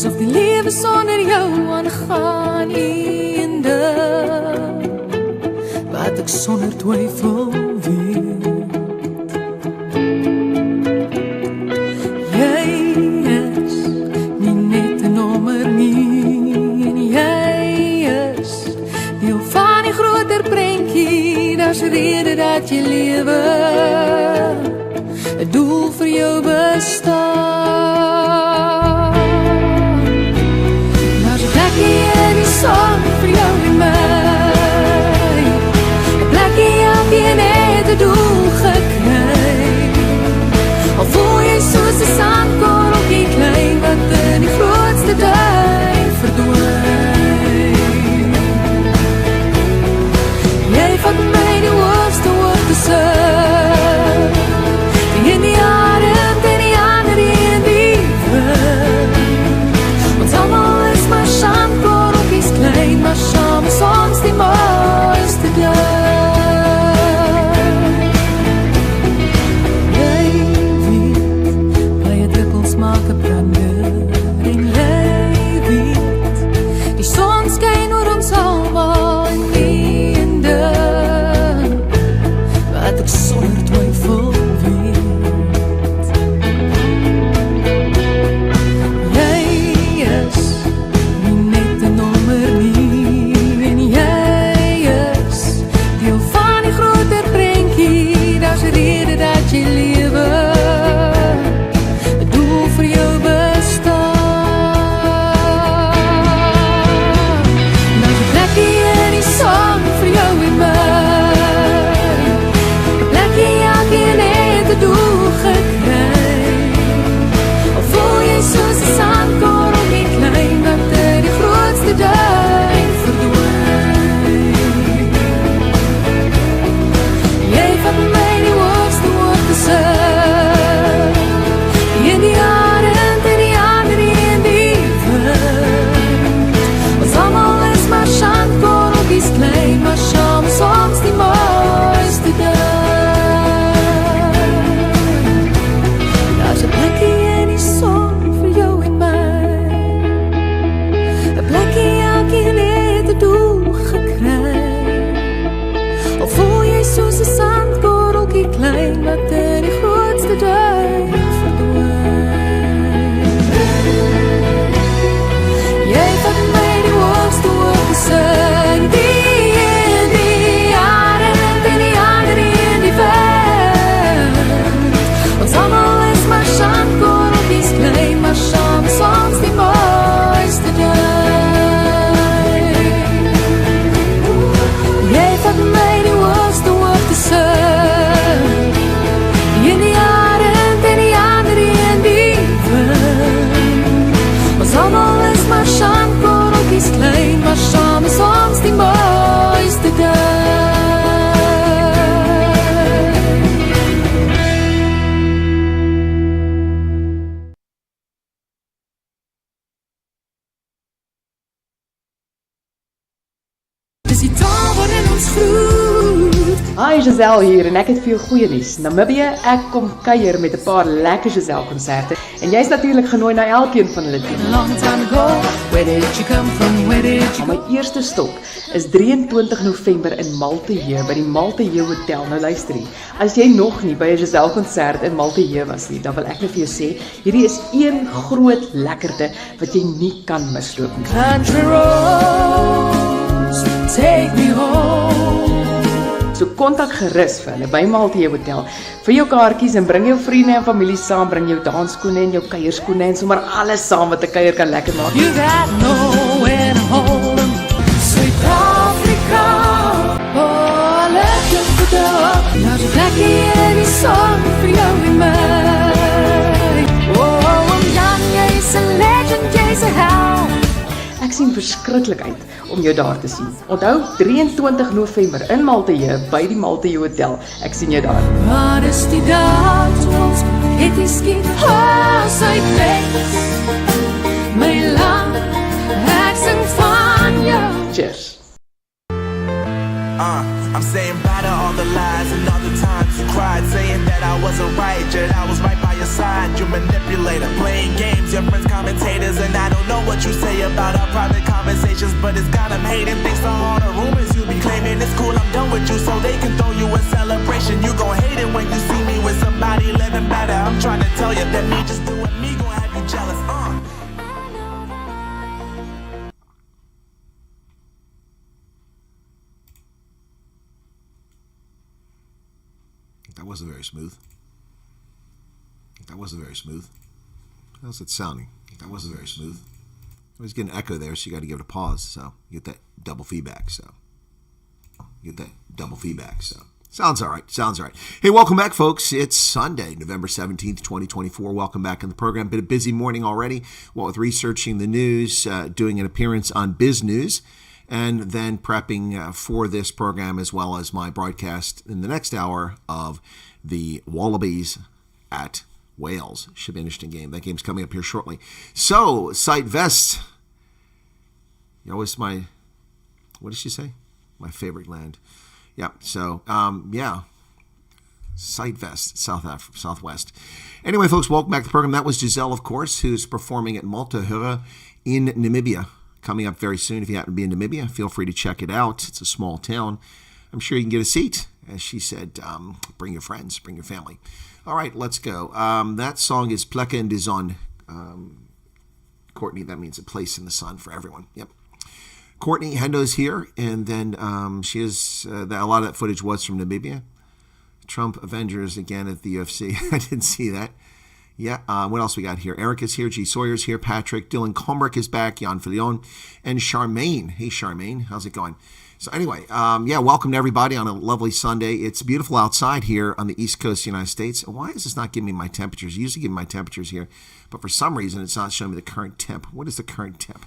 asof die lewe sonder jou aangaan einde, wat ek sonder twyfel weet. Jy is nie net 'n nommer nie, en jy is deel van die groter prentjie, daar's rede dat jy lewe, 'n doel vir jou bestaan. Daar's 'n plekkie in die son vir jou en my, 'n plekkie elkeen het 'n doel gekry. Al voel jy soos 'n sandkorreltjie klein wat in die grootste duin verdwyn. Jy vat my die hoogste hoogtes in, in die adem, in die ander in die wind. Ons almal is maar sandkorreltjies klein, maar saam is ons die mooiste dag. Maak 'n brander en jy weet, die son skyn oor ons almal en einde, wat ek sonder twyfel weet. Jy is nie net 'n nommer nie, en jy is deel van die groter prentjie, daar's 'n rede dat jy lewe, vir jou bestaan. Daar's 'n plekkie in die son vir jou en my, 'n plekkie elkeen het 'n doel gekry. Al voel jy soos 'n sandkorreltjie klein wat in die grootste duin verdwyn. Jy vat my die hoogste hoogtes in die adem, in die ander in die wind. Ons almal is maar sandkorreltjies klein, maar saam is ons die mooiste dag. Daar's 'n plekkie in die son vir jou en my, 'n plekkie elkeen het 'n doel gekry. Al voel jy soos 'n sandkorreltjie klein wat in die grootste duin verdwyn. Jy vat my die hoogste hoogtes in die adem, in die ander in die wind. Ons almal is maar sandkorreltjies klein, maar saam is ons die mooiste dag. Jy vat my die hoogste hoogtes in die adem, in die ander in die wind. Ons almal is maar sandkorreltjies klein, maar saam is ons die mooiste dag. Dis die taal waarin ons groet. Hi, Giselle hier en ek het vir jou goeie nuus. Namibië, ek kom kuier met 'n paar lekker Giselle konserte en jy's natuurlik genooi na elkeen van hulle toe. Long time ago, where did you come from, where did you Maar my eerste stop is 23 November in Malteheer by die Malteheer Hotel. Nou luister hier, as jy nog nie by 'n Giselle konsert in Malteheer was nie, dan wil ek net vir jou sê, hierdie is een groot lekkerte wat jy nie kan misloop nie. country roads, take me home. So kontak gerus vir hulle by Malteheer Hotel vir jou kaartjies en bring jou vriende en familie saam, bring jou dansskoene en jou kuierskoene en sommer alles saam wat 'n kuier kan lekker maak. You got nowhere to hold 'em. Suid-Afrika, oh, let your voet op. Daar's 'n plekkie in die son vir jou en my. Oh, Jan, jy's 'n legend, jy's 'n held. Ek sien verskriklik uit om jou daar te sien. Onthou 23 November in Malteheer by die Malteheer Hotel. Ek sien jou daar. Wat is die dag toe ons het die skiet huis uitweg? My land, ek sing van jou. Cheers. I'm saying bye to all the lies and all the times you cried, saying that I wasn't right, yet I was right by your side. You manipulator, playing games your friends commentators, and I don't know what you say about our private conversations, but it's got them hating. Thanks to all the rumors you be claiming. It's cool, I'm done with you, so they can throw you a celebration. You gon' hate it when you see me with somebody living better. I'm trying to tell you that me just doing me gon' have you jealous. That wasn't very smooth. How's it sounding? That wasn't very smooth. I was getting an echo there, so you got to give it a pause. So you get that double feedback. Sounds all right. Hey, welcome back, folks. It's Sunday, November 17th, 2024. Welcome back in the program. Been a busy morning already. Well, with researching the news, doing an appearance on Biz News, and then prepping for this program, as well as my broadcast in the next hour of the Wallabies at Wales. Should be an interesting game. That game's coming up here shortly. So, Sight Vest. What did she say? My favorite land. Yeah, so, Sight Vest, Southwest. Anyway, folks, welcome back to the program. That was Giselle, of course, who's performing at Malta in Namibia. Coming up very soon. If you happen to be in Namibia, feel free to check it out. It's a small town. I'm sure you can get a seat. As she said, bring your friends, bring your family. All right, let's go. That song is Plekke in de Zon. Courtney, that means a place in the sun for everyone. Yep. Courtney Hendo's here, and then she is, a lot of that footage was from Namibia. Trump Avengers again at the UFC. I didn't see that. Yeah, what else we got here? Eric is here, G. Sawyer's here, Patrick, Dylan Combrick is back, Jan Filion, and Charmaine. Hey, Charmaine, how's it going? So anyway, welcome to everybody on a lovely Sunday. It's beautiful outside here on the East Coast of the United States. Why is this not giving me my temperatures? Usually give me my temperatures here, but for some reason it's not showing me the current temp. What is the current temp?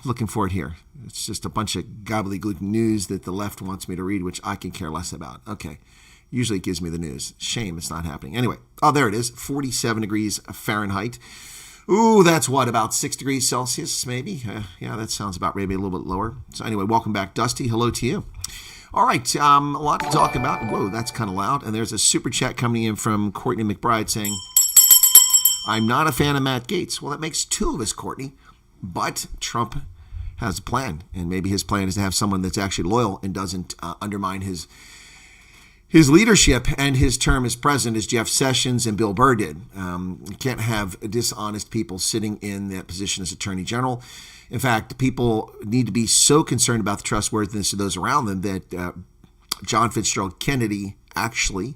Looking for it here. It's just a bunch of gobbledygook news that the left wants me to read, which I can care less about. Okay. Usually it gives me the news. Shame it's not happening. Anyway, there it is, 47 degrees Fahrenheit. Ooh, that's what, about 6 degrees Celsius, maybe? Yeah, that sounds about maybe a little bit lower. So anyway, welcome back, Dusty. Hello to you. All right, a lot to talk about. Whoa, that's kind of loud. And there's a super chat coming in from Courtney McBride saying, I'm not a fan of Matt Gaetz. Well, that makes two of us, Courtney. But Trump has a plan, and maybe his plan is to have someone that's actually loyal and doesn't undermine his leadership and his term as president, as Jeff Sessions and Bill Burr did. You can't have dishonest people sitting in that position as Attorney General. In fact, people need to be so concerned about the trustworthiness of those around them that John Fitzgerald Kennedy actually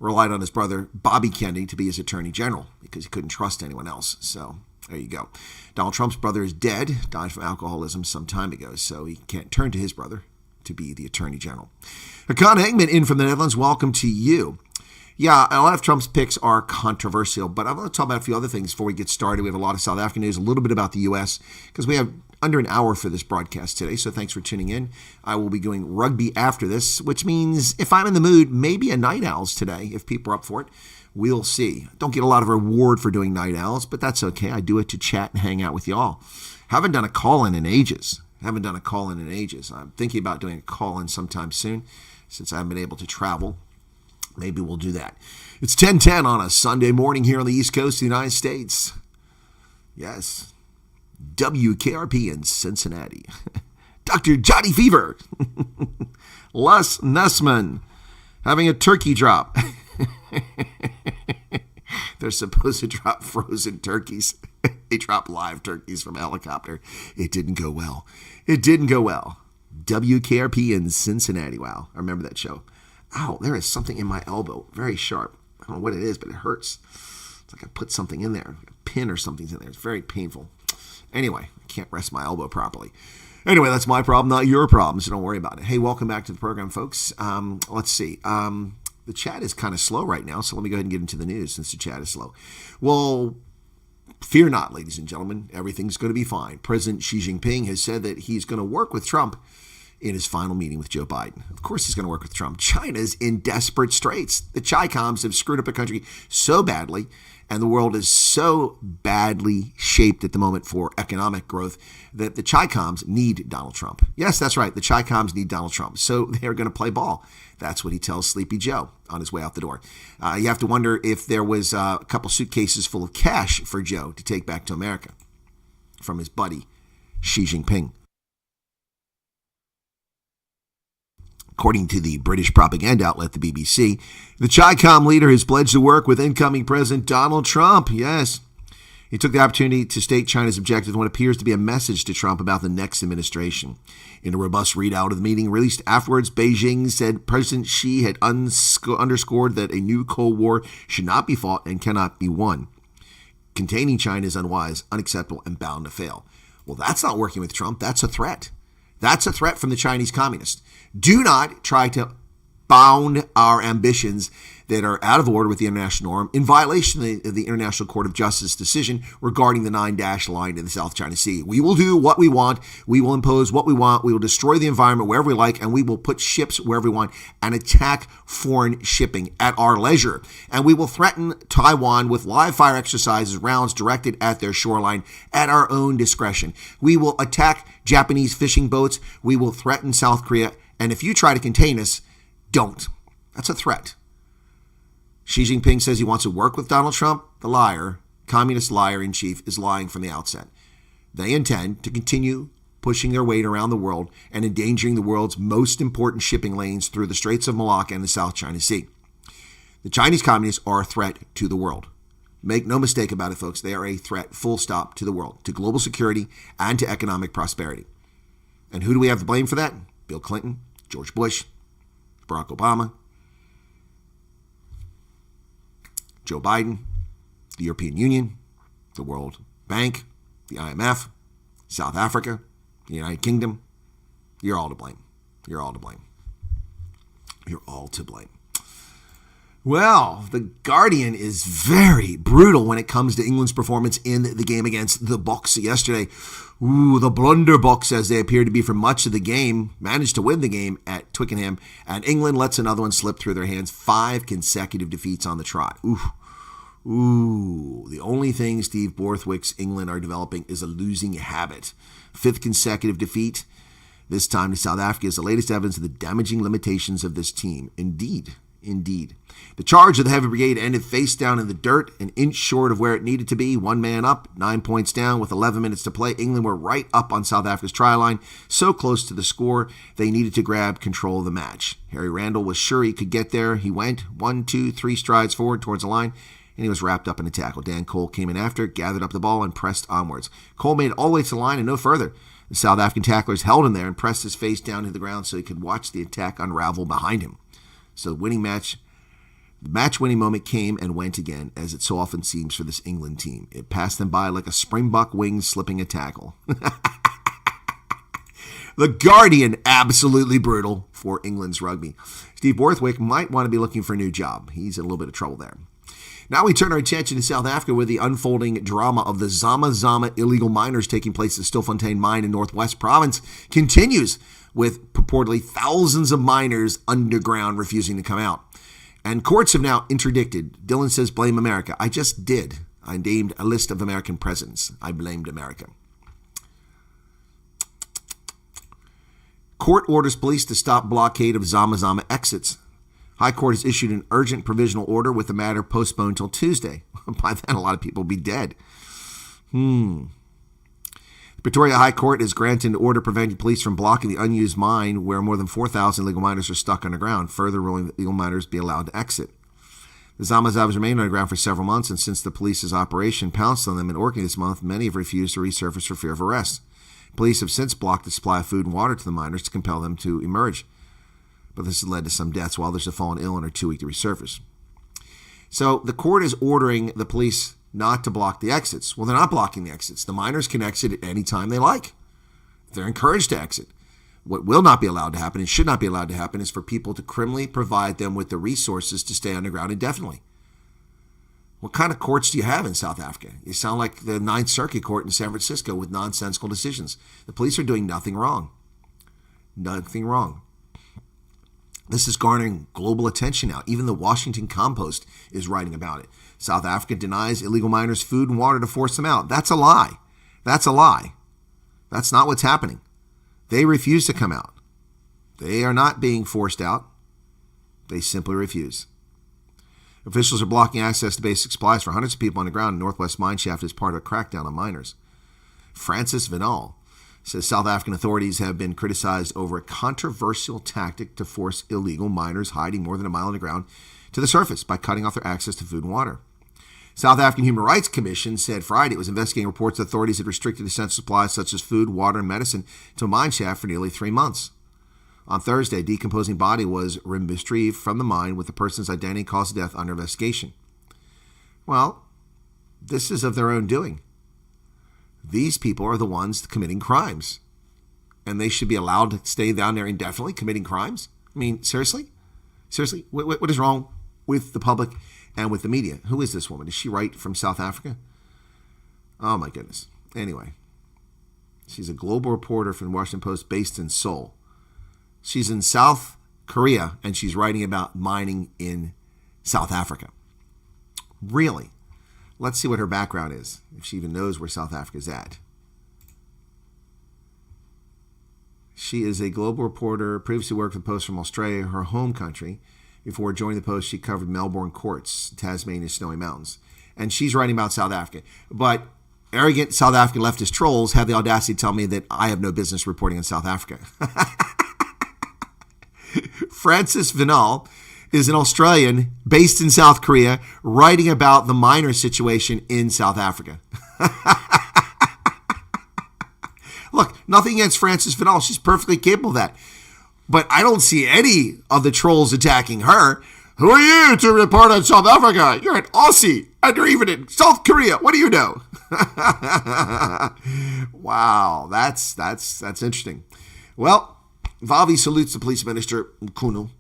relied on his brother Bobby Kennedy to be his Attorney General because he couldn't trust anyone else. So there you go. Donald Trump's brother is dead, died from alcoholism some time ago, so he can't turn to his brother to be the Attorney General. Hakan Hegman in from the Netherlands, welcome to you. Yeah, a lot of Trump's picks are controversial, but I want to talk about a few other things before we get started. We have a lot of South African news, a little bit about the U.S., because we have under an hour for this broadcast today, so thanks for tuning in. I will be doing rugby after this, which means if I'm in the mood, maybe a Night Owls today, if people are up for it. We'll see. Don't get a lot of reward for doing Night Owls, but that's okay. I do it to chat and hang out with y'all. Haven't done a call-in in ages. I'm thinking about doing a call-in sometime soon, since I haven't been able to travel. Maybe we'll do that. It's 10:10 on a Sunday morning here on the East Coast of the United States. Yes. WKRP in Cincinnati. Dr. Johnny Fever. Les Nessman having a turkey drop. They're supposed to drop frozen turkeys. They drop live turkeys from a helicopter. It didn't go well. WKRP in Cincinnati. Wow. I remember that show. Ow, there is something in my elbow. Very sharp. I don't know what it is, but it hurts. It's like I put something in there. A pin or something's in there. It's very painful. Anyway, I can't rest my elbow properly. Anyway, that's my problem, not your problem, so don't worry about it. Hey, welcome back to the program, folks. Let's see. The chat is kind of slow right now, so let me go ahead and get into the news since the chat is slow. Well, fear not, ladies and gentlemen. Everything's going to be fine. President Xi Jinping has said that he's going to work with Trump in his final meeting with Joe Biden. Of course he's going to work with Trump. China's in desperate straits. The Chi-Coms have screwed up the country so badly, And the world is so badly shaped at the moment for economic growth that the Chi-Coms need Donald Trump. Yes, that's right. The Chi-Coms need Donald Trump. So they're going to play ball. That's what he tells Sleepy Joe on his way out the door. You have to wonder if there was a couple suitcases full of cash for Joe to take back to America from his buddy, Xi Jinping. According to the British propaganda outlet, the BBC, the Chi-Com leader has pledged to work with incoming President Donald Trump. Yes. He took the opportunity to state China's objective in what appears to be a message to Trump about the next administration. In a robust readout of the meeting released afterwards, Beijing said President Xi had underscored that a new Cold War should not be fought and cannot be won. Containing China is unwise, unacceptable, and bound to fail. Well, that's not working with Trump. That's a threat. That's a threat from the Chinese communists. Do not try to bound our ambitions that are out of order with the international norm in violation of the International Court of Justice decision regarding the 9-dash line in the South China Sea. We will do what we want. We will impose what we want. We will destroy the environment wherever we like, and we will put ships wherever we want and attack foreign shipping at our leisure. And we will threaten Taiwan with live fire exercises, rounds directed at their shoreline at our own discretion. We will attack Japanese fishing boats. We will threaten South Korea. And if you try to contain us, don't. That's a threat. Xi Jinping says he wants to work with Donald Trump. The liar, communist liar-in-chief, is lying from the outset. They intend to continue pushing their weight around the world and endangering the world's most important shipping lanes through the Straits of Malacca and the South China Sea. The Chinese communists are a threat to the world. Make no mistake about it, folks. They are a threat, full stop, to the world, to global security and to economic prosperity. And who do we have to blame for that? Bill Clinton, George Bush, Barack Obama, Joe Biden, the European Union, the World Bank, the IMF, South Africa, the United Kingdom. You're all to blame. You're all to blame. You're all to blame. Well, The Guardian is very brutal when it comes to England's performance in the game against the Bucks yesterday. The blunderbucks, as they appeared to be for much of the game, managed to win the game at Twickenham, and England lets another one slip through their hands. 5 consecutive defeats on the trot. The only thing Steve Borthwick's England are developing is a losing habit. 5th consecutive defeat, this time to South Africa, is the latest evidence of the damaging limitations of this team. Indeed. The charge of the Heavy Brigade ended face down in the dirt, an inch short of where it needed to be. 1 man up, 9 points down with 11 minutes to play. England were right up on South Africa's try line, so close to the score, they needed to grab control of the match. Harry Randall was sure he could get there. He went 1, 2, 3 strides forward towards the line, and he was wrapped up in a tackle. Dan Cole came in after, gathered up the ball, and pressed onwards. Cole made it all the way to the line and no further. The South African tacklers held him there and pressed his face down to the ground so he could watch the attack unravel behind him. So the match-winning moment came and went again, as it so often seems for this England team. It passed them by like a springbok wing slipping a tackle. The Guardian, absolutely brutal for England's rugby. Steve Borthwick might want to be looking for a new job. He's in a little bit of trouble there. Now we turn our attention to South Africa, where the unfolding drama of the Zama illegal miners taking place at Stilfontein mine in Northwest Province continues, with purportedly thousands of miners underground refusing to come out. And courts have now interdicted. Dylan says, blame America. I just did. I named a list of American presidents. I blamed America. Court orders police to stop blockade of Zama exits. High Court has issued an urgent provisional order with the matter postponed until Tuesday. By then, a lot of people will be dead. Pretoria High Court has granted an order preventing police from blocking the unused mine where more than 4,000 illegal miners are stuck underground, further ruling that illegal miners be allowed to exit. The Zamazavs remained underground for several months, and since the police's operation pounced on them in Orkney this month, many have refused to resurface for fear of arrest. Police have since blocked the supply of food and water to the miners to compel them to emerge. But this has led to some deaths, while others have fallen ill and are too weak to resurface. So the court is ordering the police not to block the exits. Well, they're not blocking the exits. The miners can exit at any time they like. They're encouraged to exit. What will not be allowed to happen and should not be allowed to happen is for people to criminally provide them with the resources to stay underground indefinitely. What kind of courts do you have in South Africa? You sound like the Ninth Circuit Court in San Francisco with nonsensical decisions. The police are doing nothing wrong. Nothing wrong. This is garnering global attention now. Even the Washington Compost is writing about it. South Africa denies illegal miners food and water to force them out. That's a lie. That's a lie. That's not what's happening. They refuse to come out. They are not being forced out. They simply refuse. Officials are blocking access to basic supplies for hundreds of people underground in Northwest Mine Shaft as part of a crackdown on miners. Francis Vinal says South African authorities have been criticized over a controversial tactic to force illegal miners hiding more than a mile underground to the surface by cutting off their access to food and water. South African Human Rights Commission said Friday it was investigating reports that authorities had restricted essential supplies such as food, water, and medicine to a mine shaft for nearly 3 months. On Thursday, a decomposing body was retrieved from the mine with the person's identity and cause of death under investigation. Well, this is of their own doing. These people are the ones committing crimes. And they should be allowed to stay down there indefinitely committing crimes? I mean, seriously? Seriously? What is wrong with the public and with the media? Who is this woman? Is she right from South Africa? Oh, my goodness. Anyway, she's a global reporter from the Washington Post based in Seoul. She's in South Korea, and she's writing about mining in South Africa. Really? Let's see what her background is, if she even knows where South Africa is at. She is a global reporter, previously worked for the Post from Australia, her home country. Before joining the Post, she covered Melbourne courts, Tasmania's snowy mountains. And she's writing about South Africa. But arrogant South African leftist trolls have the audacity to tell me that I have no business reporting on South Africa. Francis Vinal is an Australian based in South Korea writing about the miner situation in South Africa. Look, nothing against Francis Vinal. She's perfectly capable of that. But I don't see any of the trolls attacking her. Who are you to report on South Africa? You're an Aussie, and you're even in South Korea. What do you know? Wow, that's interesting. Well, Vavi salutes the police minister, Nkunu.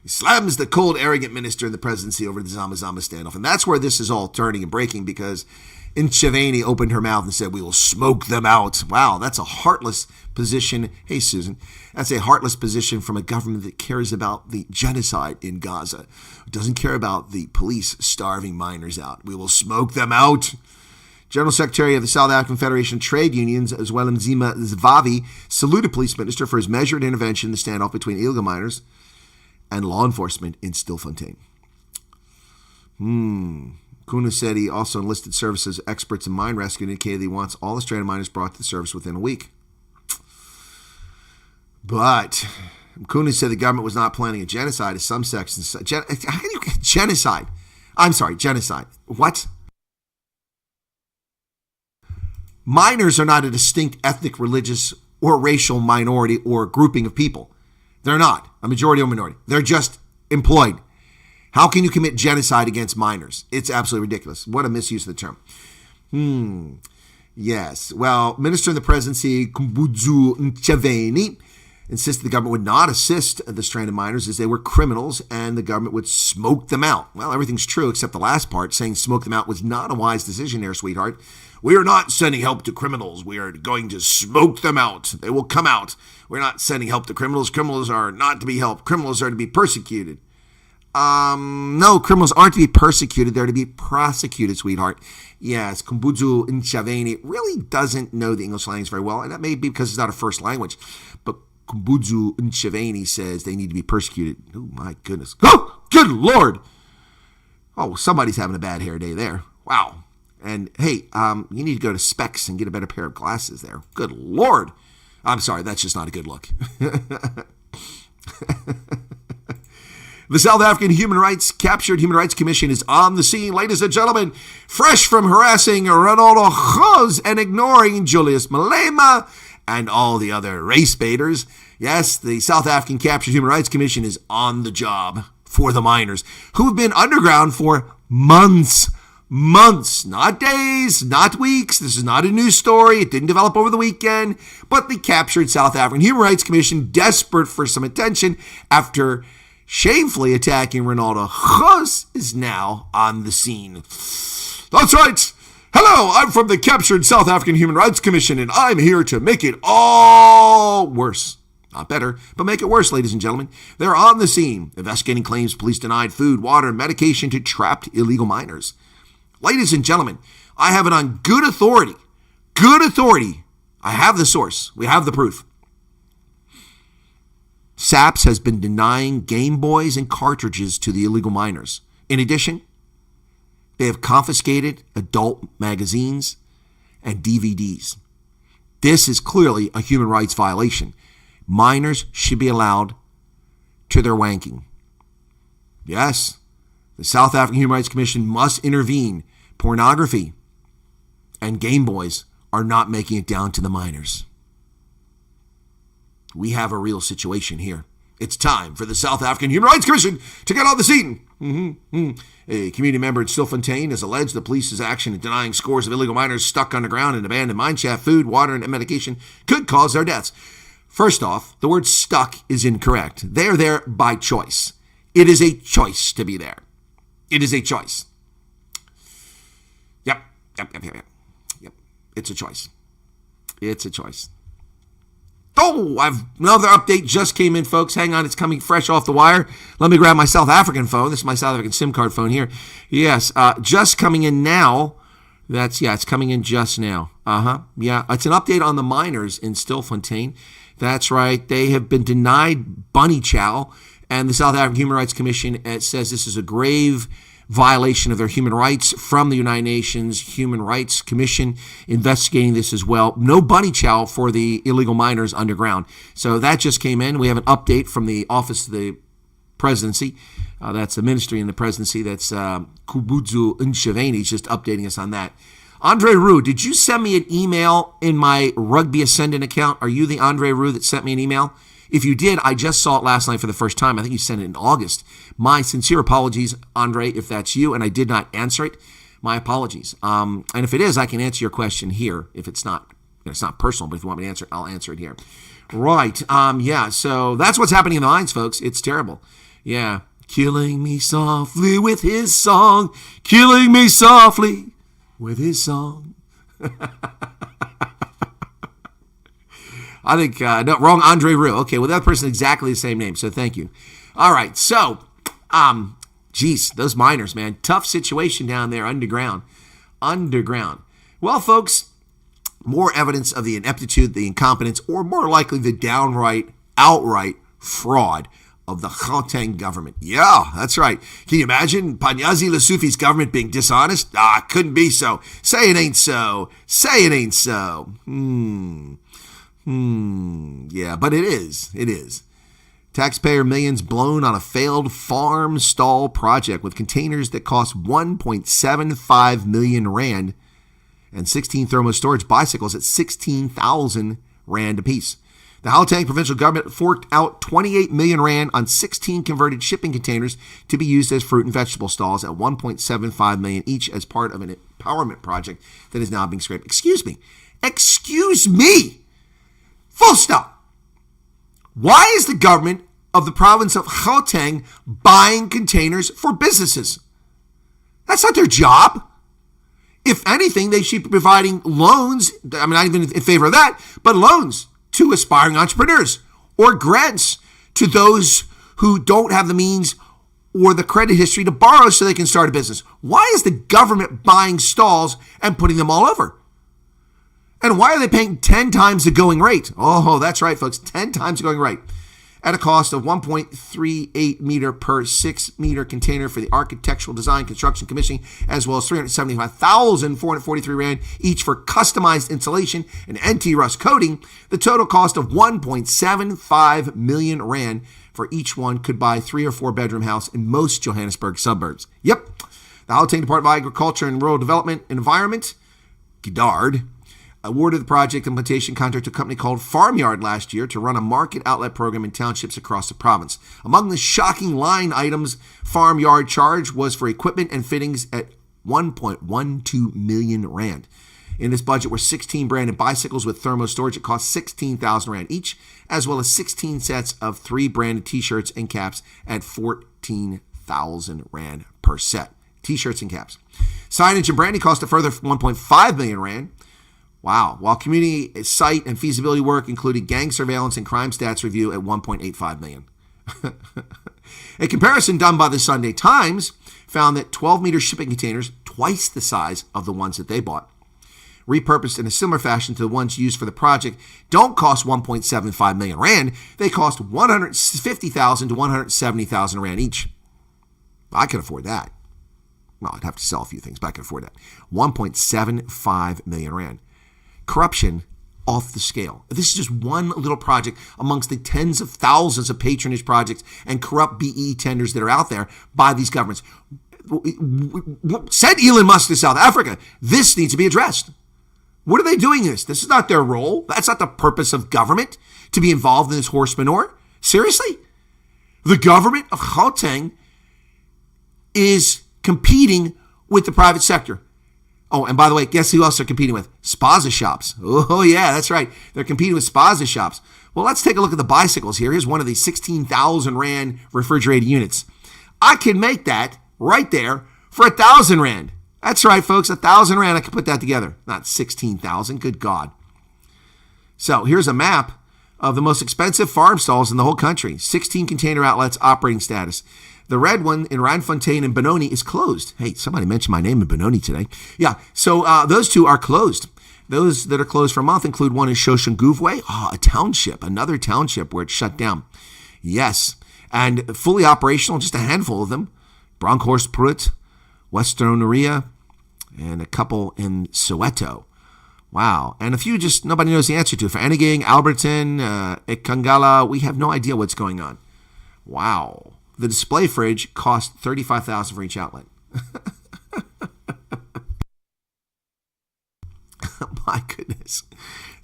He slams the cold, arrogant minister in the presidency over the Zama standoff. And that's where this is all turning and breaking, because Ntshavheni opened her mouth and said, we will smoke them out. Wow, that's a heartless position. Hey, Susan, that's a heartless position from a government that cares about the genocide in Gaza. It doesn't care about the police starving miners out. We will smoke them out. General Secretary of the South African Federation of Trade Unions, as well as Zima Zvavi, saluted police minister for his measured intervention in the standoff between illegal miners and law enforcement in Stilfontein. Kuna said he also enlisted services experts in mine rescue and indicated he wants all the stranded miners brought to the service within a week. But Kuna said the government was not planning a genocide as some sections. How can you genocide? I'm sorry, genocide. What? Miners are not a distinct ethnic, religious, or racial minority or grouping of people. They're not a majority or minority. They're just employed. How can you commit genocide against miners? It's absolutely ridiculous. What a misuse of the term. Yes. Well, Minister in the Presidency, Kumbudzu Ntshavheni, insisted the government would not assist the stranded miners as they were criminals and the government would smoke them out. Well, everything's true except the last part. Saying smoke them out was not a wise decision there, sweetheart. We are not sending help to criminals. We are going to smoke them out. They will come out. We're not sending help to criminals. Criminals are not to be helped. Criminals are to be persecuted. No, criminals aren't to be persecuted. They're to be prosecuted, sweetheart. Yes, Kumbudzu Ntshavheni really doesn't know the English language very well, and that may be because it's not a first language. But Kumbudzu Ntshavheni says they need to be persecuted. Oh, my goodness. Oh, good Lord. Oh, somebody's having a bad hair day there. Wow. And, hey, you need to go to Specs and get a better pair of glasses there. Good Lord. I'm sorry, that's just not a good look. The South African Captured Human Rights Commission is on the scene, ladies and gentlemen, fresh from harassing Ronaldo Khoz and ignoring Julius Malema and all the other race baiters. Yes, the South African Captured Human Rights Commission is on the job for the miners who have been underground for months, not days, not weeks. This is not a news story. It didn't develop over the weekend, but the captured South African Human Rights Commission, desperate for some attention after shamefully attacking Ronaldo Khoz, is now on the scene. That's right. Hello, I'm from the captured South African Human Rights Commission, and I'm here to make it all worse. Not better, but make it worse, ladies and gentlemen. They're on the scene, investigating claims police denied food, water, and medication to trapped illegal miners. Ladies and gentlemen, I have it on good authority. Good authority. I have the source. We have the proof. SAPS has been denying Game Boys and cartridges to the illegal miners. In addition, they have confiscated adult magazines and DVDs. This is clearly a human rights violation. Minors should be allowed to their wanking. Yes, the South African Human Rights Commission must intervene. Pornography and Game Boys are not making it down to the minors. We have a real situation here. It's time for the South African Human Rights Commission to get on the scene. A community member in Stilfontein has alleged the police's action in denying scores of illegal miners stuck underground in abandoned mine shaft food, water, and medication could cause their deaths. First off, the word stuck is incorrect. They are there by choice. It is a choice to be there. It is a choice. Yep. It's a choice. It's a choice. Oh, another update just came in, folks. Hang on, it's coming fresh off the wire. Let me grab my South African phone. This is my South African SIM card phone here. Yes, just coming in now. It's coming in just now. Yeah, it's an update on the miners in Stilfontein. That's right. They have been denied bunny chow, and the South African Human Rights Commission says this is a grave violation of their human rights from the United Nations Human Rights Commission investigating this as well. No bunny chow for the illegal miners underground. So that just came in. We have an update from the Office of the Presidency. That's the ministry in the presidency. That's Kubudzu Nshiveni. He's just updating us on that. Andre Roux, did you send me an email in my Rugby Ascendant account? Are you the Andre Roux that sent me an email? If you did, I just saw it last night for the first time. I think you sent it in August. My sincere apologies, Andre, if that's you and I did not answer it. My apologies. And if it is, I can answer your question here. If it's not personal, but if you want me to answer it, I'll answer it here. Right. Yeah, so that's what's happening in the mines, folks. It's terrible. Yeah. Killing me softly with his song. Killing me softly with his song. I think, no, wrong, Andre Roux. Okay, well, that person exactly the same name, so thank you. All right, so, those miners, man, tough situation down there underground. Well, folks, more evidence of the ineptitude, the incompetence, or more likely the outright fraud of the Gauteng government. Yeah, that's right. Can you imagine Panyazi Lesufi's government being dishonest? Couldn't be so. Say it ain't so. Say it ain't so. Yeah, but it is. It is. Taxpayer millions blown on a failed farm stall project with containers that cost 1.75 million rand and 16 thermo storage bicycles at 16,000 rand apiece. The Gauteng provincial government forked out 28 million rand on 16 converted shipping containers to be used as fruit and vegetable stalls at 1.75 million each as part of an empowerment project that is now being scrapped. Excuse me. Full stop. Why is the government of the province of Gauteng buying containers for businesses? That's not their job. If anything, they should be providing loans. I'm not even in favor of that, but loans to aspiring entrepreneurs or grants to those who don't have the means or the credit history to borrow so they can start a business. Why is the government buying stalls and putting them all over? And why are they paying 10 times the going rate? Oh, that's right, folks, 10 times the going rate. At a cost of 1.38 meter per 6 meter container for the Architectural Design Construction Commissioning, as well as 375,443 rand each for customized insulation and anti-rust coating, the total cost of 1.75 million rand for each one could buy a 3 or 4 bedroom house in most Johannesburg suburbs. Yep, the Gauteng Department of Agriculture and Rural Development and Environment, GDARD, awarded the project implementation contract to a company called Farmyard last year to run a market outlet program in townships across the province. Among the shocking line items Farmyard charged was for equipment and fittings at 1.12 million rand. In this budget were 16 branded bicycles with thermo storage that cost 16,000 rand each, as well as 16 sets of 3 branded t-shirts and caps at 14,000 rand per set. T-shirts and caps. Signage and branding cost a further 1.5 million rand. Wow. While community site and feasibility work included gang surveillance and crime stats review at $1.85 million. A comparison done by the Sunday Times found that 12-meter shipping containers, twice the size of the ones that they bought, repurposed in a similar fashion to the ones used for the project, don't cost 1.75 million rand. They cost 150,000 to 170,000 rand each. I can afford that. Well, I'd have to sell a few things, but I can afford that. 1.75 million rand. Corruption off the scale. This is just one little project amongst the tens of thousands of patronage projects and corrupt BE tenders that are out there by these governments. Send Elon Musk to South Africa. This needs to be addressed. What are they doing this? This is not their role. That's not the purpose of government, to be involved in this horse manure. Seriously? The government of Gauteng is competing with the private sector. Oh, and by the way, guess who else they're competing with? Spaza shops. Oh, yeah, that's right. They're competing with Spaza shops. Well, let's take a look at the bicycles here. Here's one of these 16,000 rand refrigerated units. I can make that right there for 1,000 rand. That's right, folks, 1,000 rand. I can put that together. Not 16,000. Good God. So here's a map of the most expensive farm stalls in the whole country. 16 container outlets, operating status. The red one in Randfontein and Benoni is closed. Hey, somebody mentioned my name in Benoni today. Yeah, so those two are closed. Those that are closed for a month include one in Shoshanguvwe, a township, another township where it's shut down. Yes, and fully operational, just a handful of them. Bronkhorstprut, Westernoria, and a couple in Soweto. Wow, and a few just nobody knows the answer to. For Enigang, Alberton, Ikangala, we have no idea what's going on. Wow. The display fridge cost $35,000 for each outlet. My goodness.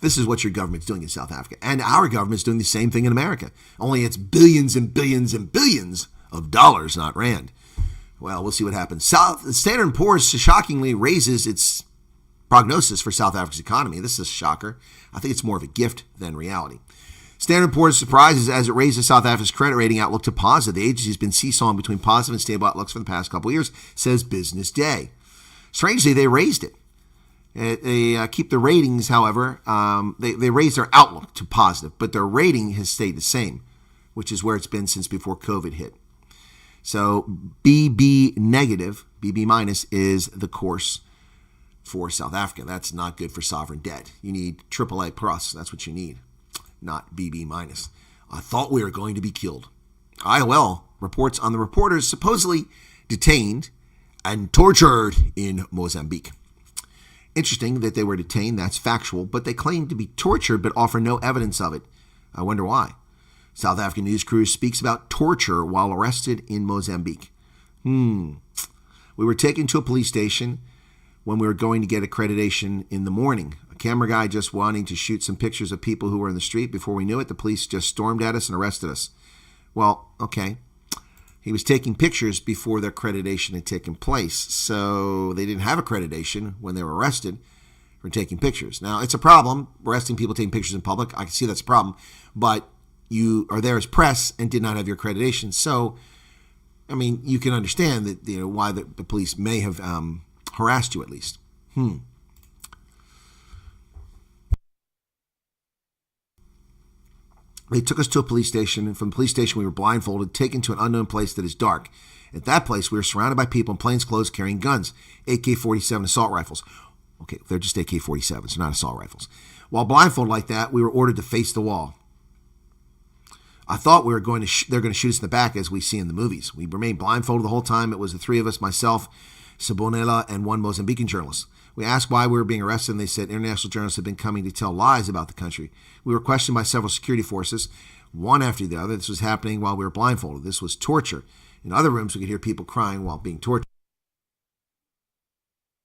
This is what your government's doing in South Africa. And our government's doing the same thing in America. Only it's billions and billions and billions of dollars, not rand. Well, we'll see what happens. Standard & Poor's shockingly raises its prognosis for South Africa's economy. This is a shocker. I think it's more of a gift than reality. Standard & Poor's surprises as it raises South Africa's credit rating outlook to positive. The agency has been seesawing between positive and stable outlooks for the past couple of years, says Business Day. Strangely, they raised it. They keep the ratings, however. They raised their outlook to positive, but their rating has stayed the same, which is where it's been since before COVID hit. So BB negative, BB minus is the course for South Africa. That's not good for sovereign debt. You need AAA plus. That's what you need. Not BB minus. I thought we were going to be killed. IOL reports on the reporters supposedly detained and tortured in Mozambique. Interesting that they were detained, that's factual, but they claim to be tortured but offer no evidence of it. I wonder why. South African news crew speaks about torture while arrested in Mozambique. We were taken to a police station when we were going to get accreditation in the morning. Camera guy just wanting to shoot some pictures of people who were in the street. Before we knew it, the police just stormed at us and arrested us. Well, okay. He was taking pictures before their accreditation had taken place. So they didn't have accreditation when they were arrested for taking pictures. Now, it's a problem, arresting people taking pictures in public. I can see that's a problem. But you are there as press and did not have your accreditation. So, I mean, you can understand that, why the police may have harassed you at least. They took us to a police station, and from the police station we were blindfolded, taken to an unknown place that is dark. At that place, we were surrounded by people in plainclothes carrying guns, AK-47 assault rifles. Okay, they're just AK-47s, so not assault rifles. While blindfolded like that, we were ordered to face the wall. I thought we were they're going to shoot us in the back as we see in the movies. We remained blindfolded the whole time. It was the three of us, myself, Sabonela, and one Mozambican journalist. We asked why we were being arrested, and they said international journalists had been coming to tell lies about the country. We were questioned by several security forces, one after the other. This was happening while we were blindfolded. This was torture. In other rooms, we could hear people crying while being tortured.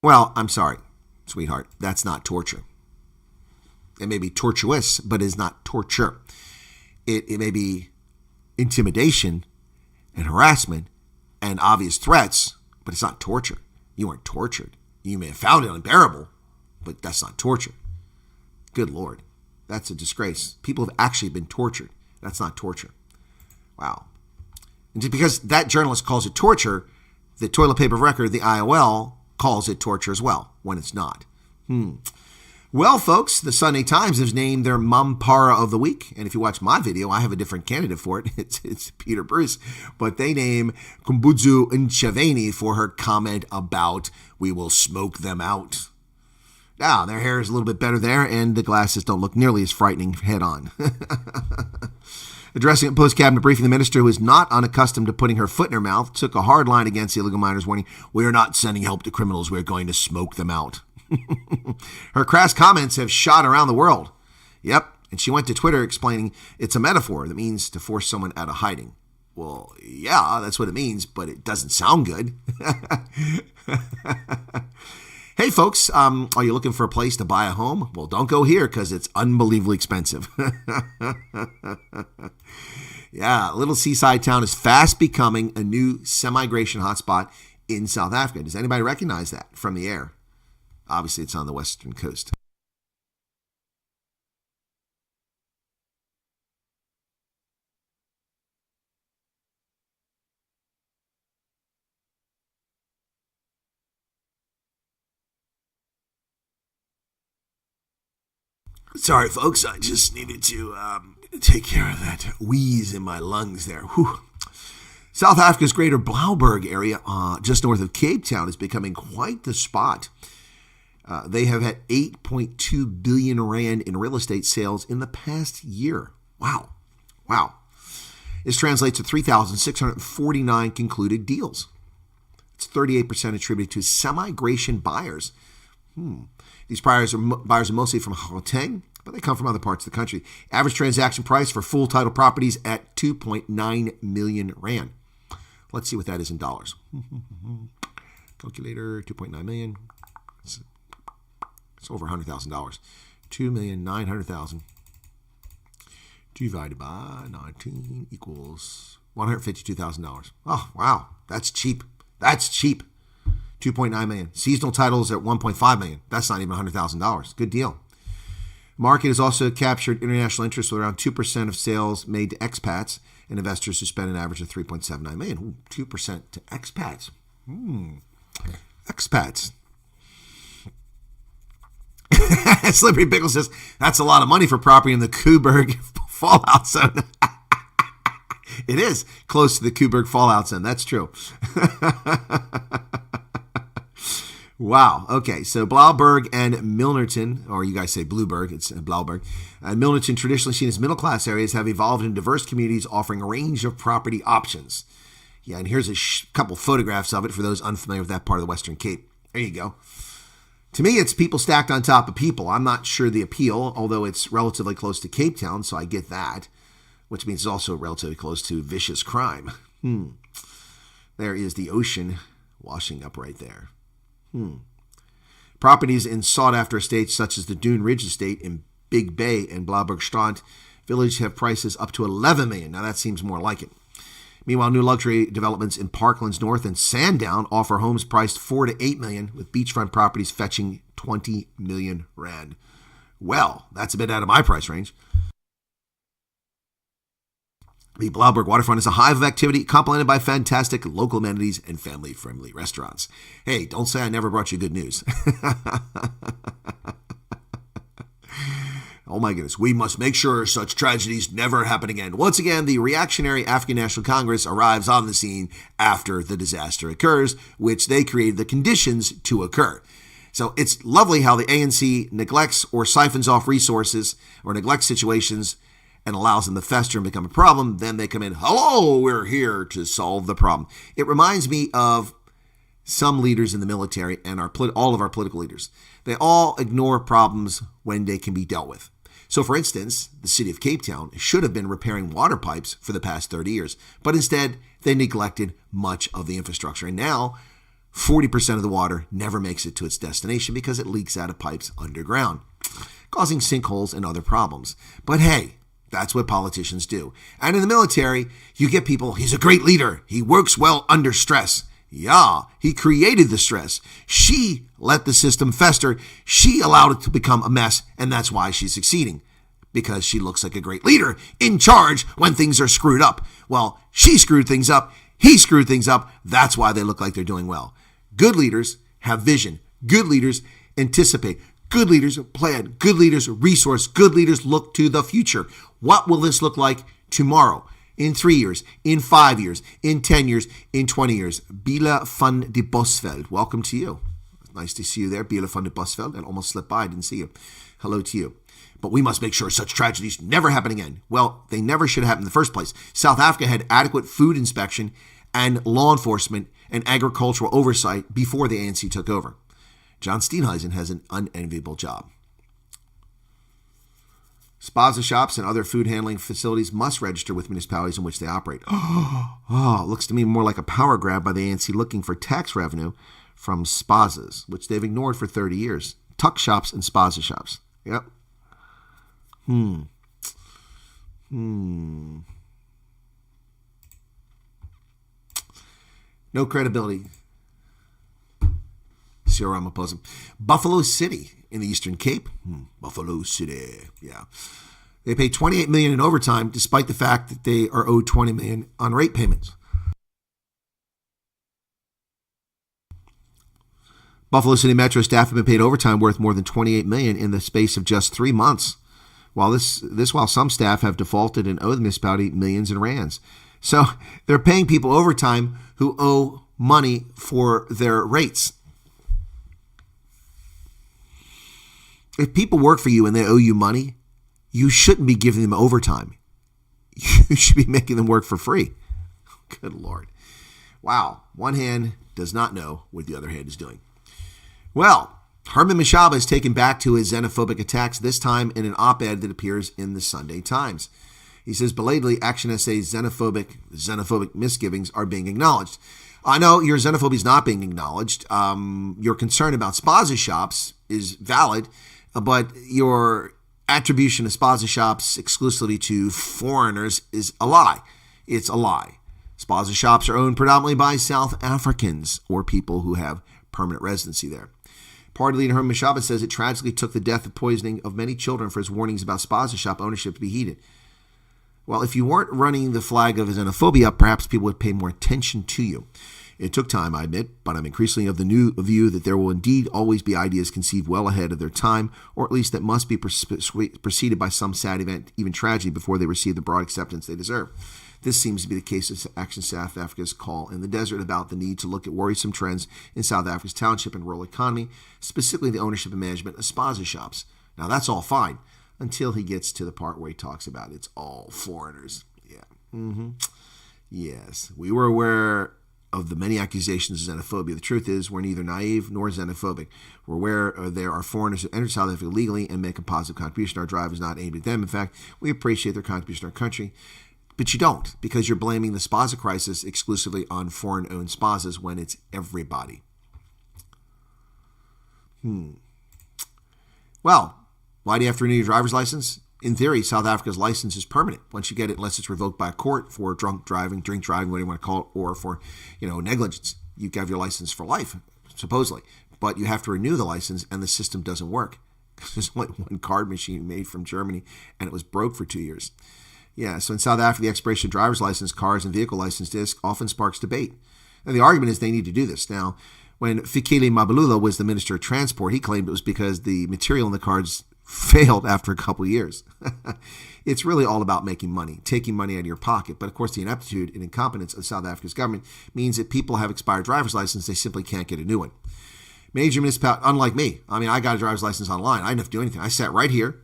Well, I'm sorry, sweetheart. That's not torture. It may be tortuous, but it is not torture. It may be intimidation and harassment and obvious threats, but it's not torture. You weren't tortured. You may have found it unbearable, but that's not torture. Good Lord. That's a disgrace. People have actually been tortured. That's not torture. Wow. And just because that journalist calls it torture, the toilet paper of record, the IOL, calls it torture as well, when it's not. Well, folks, the Sunday Times has named their Mampara of the Week. And if you watch my video, I have a different candidate for it. It's Peter Bruce. But they name Kumbudzu Ncheveni for her comment about "we will smoke them out." Now, their hair is a little bit better there, and the glasses don't look nearly as frightening head on. Addressing a post-cabinet briefing, the minister, who is not unaccustomed to putting her foot in her mouth, took a hard line against the illegal miners, warning, "We are not sending help to criminals. We're going to smoke them out." Her crass comments have shot around the world. Yep, and she went to Twitter explaining it's a metaphor that means to force someone out of hiding. Well, yeah, that's what it means, but it doesn't sound good. Hey, folks, are you looking for a place to buy a home? Well, don't go here because it's unbelievably expensive. Yeah, a little seaside town is fast becoming a new semi-migration hotspot in South Africa. Does anybody recognize that from the air? Obviously, it's on the western coast. Sorry, folks, I just needed to take care of that wheeze in my lungs there. Whew. South Africa's greater Blouberg area, just north of Cape Town, is becoming quite the spot. They have had 8.2 billion rand in real estate sales in the past year. Wow. This translates to 3,649 concluded deals. It's 38% attributed to semi-migration buyers. These buyers are mostly from Gauteng, but they come from other parts of the country. Average transaction price for full title properties at 2.9 million rand. Let's see what that is in dollars. Calculator, 2.9 million. It's over $100,000. 2,900,000 divided by 19 equals $152,000. Oh, wow. That's cheap. 2.9 million. Seasonal titles at 1.5 million. That's not even $100,000. Good deal. Market has also captured international interest with around 2% of sales made to expats and investors who spend an average of 3.79 million. Ooh, 2% to expats. Expats. Slippery Pickle says, that's a lot of money for property in the Kuberg fallout zone. It is close to the Kuberg fallout zone. That's true. Wow. Okay. So Blouberg and Milnerton, or you guys say Blueberg, it's Blouberg. Milnerton, traditionally seen as middle-class areas, have evolved into diverse communities offering a range of property options. Yeah, and here's a couple photographs of it for those unfamiliar with that part of the Western Cape. There you go. To me, it's people stacked on top of people. I'm not sure the appeal, although it's relatively close to Cape Town, so I get that, which means it's also relatively close to vicious crime. There is the ocean washing up right there. Properties in sought-after estates such as the Dune Ridge Estate in Big Bay and Blaubergstrand Village have prices up to 11 million. Now that seems more like it. Meanwhile, new luxury developments in Parklands North and Sandown offer homes priced 4 to 8 million, with beachfront properties fetching 20 million rand. Well, that's a bit out of my price range. The Blouberg waterfront is a hive of activity complemented by fantastic local amenities and family-friendly restaurants. Hey, don't say I never brought you good news. Oh my goodness, we must make sure such tragedies never happen again. Once again, the reactionary African National Congress arrives on the scene after the disaster occurs, which they created the conditions to occur. So it's lovely how the ANC neglects or siphons off resources or neglects situations and allows them to fester and become a problem. Then they come in, hello, we're here to solve the problem. It reminds me of some leaders in the military and all of our political leaders. They all ignore problems when they can be dealt with. So, for instance, the city of Cape Town should have been repairing water pipes for the past 30 years, but instead they neglected much of the infrastructure. And now 40% of the water never makes it to its destination because it leaks out of pipes underground, causing sinkholes and other problems. But hey, that's what politicians do. And in the military, you get people, he's a great leader. He works well under stress. Yeah, he created the stress. She let the system fester. She allowed it to become a mess, and that's why she's succeeding. Because she looks like a great leader in charge when things are screwed up. Well, she screwed things up. He screwed things up. That's why they look like they're doing well. Good leaders have vision. Good leaders anticipate. Good leaders plan. Good leaders resource. Good leaders look to the future. What will this look like tomorrow? In 3 years, in 5 years, in 10 years, in 20 years. Bila van de Bosveld, welcome to you. Nice to see you there, Bila van de Bosveld. And almost slipped by, I didn't see you. Hello to you. But we must make sure such tragedies never happen again. Well, they never should have happened in the first place. South Africa had adequate food inspection and law enforcement and agricultural oversight before the ANC took over. John Steenhuisen has an unenviable job. Spaza shops and other food handling facilities must register with municipalities in which they operate. Oh, looks to me more like a power grab by the ANC looking for tax revenue from Spazas, which they've ignored for 30 years. Tuck shops and Spaza shops. Yep. No credibility. Cyril Ramaphosa. Buffalo City in the Eastern Cape. Buffalo City, yeah. They pay $28 million in overtime despite the fact that they are owed $20 million on rate payments. Buffalo City Metro staff have been paid overtime worth more than $28 million in the space of just 3 months. While some staff have defaulted and owe the municipality millions in rands. So they're paying people overtime who owe money for their rates. If people work for you and they owe you money, you shouldn't be giving them overtime. You should be making them work for free. Good Lord. Wow. One hand does not know what the other hand is doing. Well, Herman Mashaba is taken back to his xenophobic attacks, this time in an op-ed that appears in the Sunday Times. He says, belatedly, Action SA's xenophobic misgivings are being acknowledged. I know your xenophobia is not being acknowledged. Your concern about Spaza shops is valid, but your attribution of Spaza shops exclusively to foreigners is a lie. It's a lie. Spaza shops are owned predominantly by South Africans or people who have permanent residency there. Party leader Herman Mashaba says it tragically took the death of poisoning of many children for his warnings about Spaza shop ownership to be heeded. Well, if you weren't running the flag of xenophobia, perhaps people would pay more attention to you. It took time, I admit, but I'm increasingly of the new view that there will indeed always be ideas conceived well ahead of their time, or at least that must be preceded by some sad event, even tragedy, before they receive the broad acceptance they deserve. This seems to be the case of Action South Africa's call in the desert about the need to look at worrisome trends in South Africa's township and rural economy, specifically the ownership and management of Spaza shops. Now, that's all fine until he gets to the part where he talks about it's all foreigners. Yeah. Yes. We were aware of the many accusations of xenophobia. The truth is, we're neither naive nor xenophobic. We're aware there are foreigners who enter South Africa legally and make a positive contribution. Our drive is not aimed at them. In fact, we appreciate their contribution to our country. But you don't, because you're blaming the Spaza crisis exclusively on foreign-owned Spazas when it's everybody. Well, why do you have to renew your driver's license? In theory, South Africa's license is permanent once you get it, unless it's revoked by a court for drink driving, whatever you want to call it, or for negligence. You have your license for life, supposedly, but you have to renew the license, and the system doesn't work. There's only one card machine made from Germany, and it was broke for 2 years. Yeah, so in South Africa, the expiration of driver's license, cars, and vehicle license disc often sparks debate. And the argument is they need to do this. Now, when Fikile Mbalula was the Minister of Transport, he claimed it was because the material in the cards failed after a couple of years. It's really all about making money, taking money out of your pocket. But of course, the ineptitude and incompetence of South Africa's government means that people have expired driver's license, they simply can't get a new one. Major municipalities, unlike me, I got a driver's license online. I didn't have to do anything. I sat right here,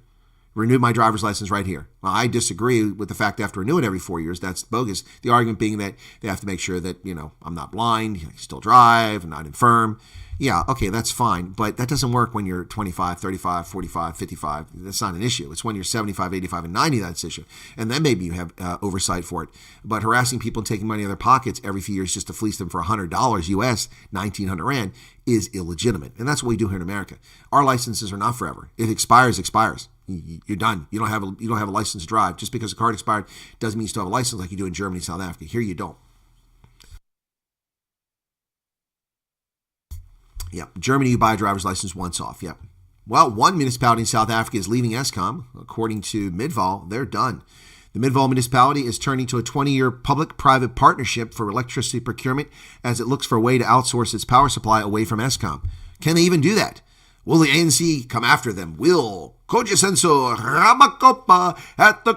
renewed my driver's license right here. Well, I disagree with the fact they have to renew it every 4 years. That's bogus. The argument being that they have to make sure that, I'm not blind, I can still drive, I'm not infirm. Yeah, okay, that's fine. But that doesn't work when you're 25, 35, 45, 55. That's not an issue. It's when you're 75, 85, and 90 that's an issue. And then maybe you have oversight for it. But harassing people and taking money out of their pockets every few years just to fleece them for $100 US, 1,900 Rand, is illegitimate. And that's what we do here in America. Our licenses are not forever. If it expires, expires. You're done. You don't have a license to drive. Just because a card expired doesn't mean you still have a license like you do in Germany, South Africa. Here you don't. Yeah, Germany, you buy a driver's license once off. Yeah. Well, one municipality in South Africa is leaving Eskom. According to Midval, they're done. The Midval municipality is turning to a 20-year public-private partnership for electricity procurement as it looks for a way to outsource its power supply away from Eskom. Can they even do that? Will the ANC come after them? Will Cogicenso Ramacopa at the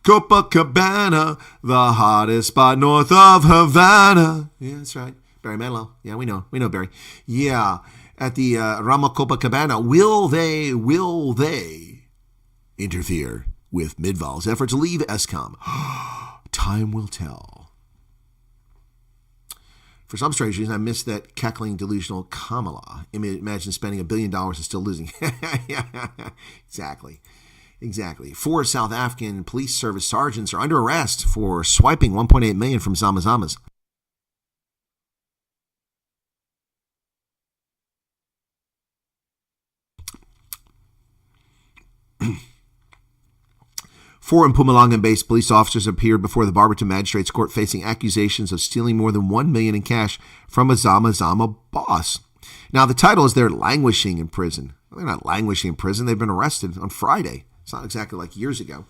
Copacabana, the hottest spot north of Havana. Yeah, that's right. Barry Manilow. Yeah, we know Barry. Yeah, at the Copacabana. Will they interfere with Midval's effort to leave ESCOM? Time will tell. For some strange reason, I missed that cackling, delusional Kamala. Imagine spending $1 billion and still losing. Exactly. 4 South African police service sergeants are under arrest for swiping $1.8 million from Zamazamas. Four Mpumalanga-based police officers appeared before the Barberton Magistrates Court facing accusations of stealing more than $1 million in cash from a Zamazama boss. Now, the title is they're languishing in prison. Well, they're not languishing in prison. They've been arrested on Friday. It's not exactly like years ago.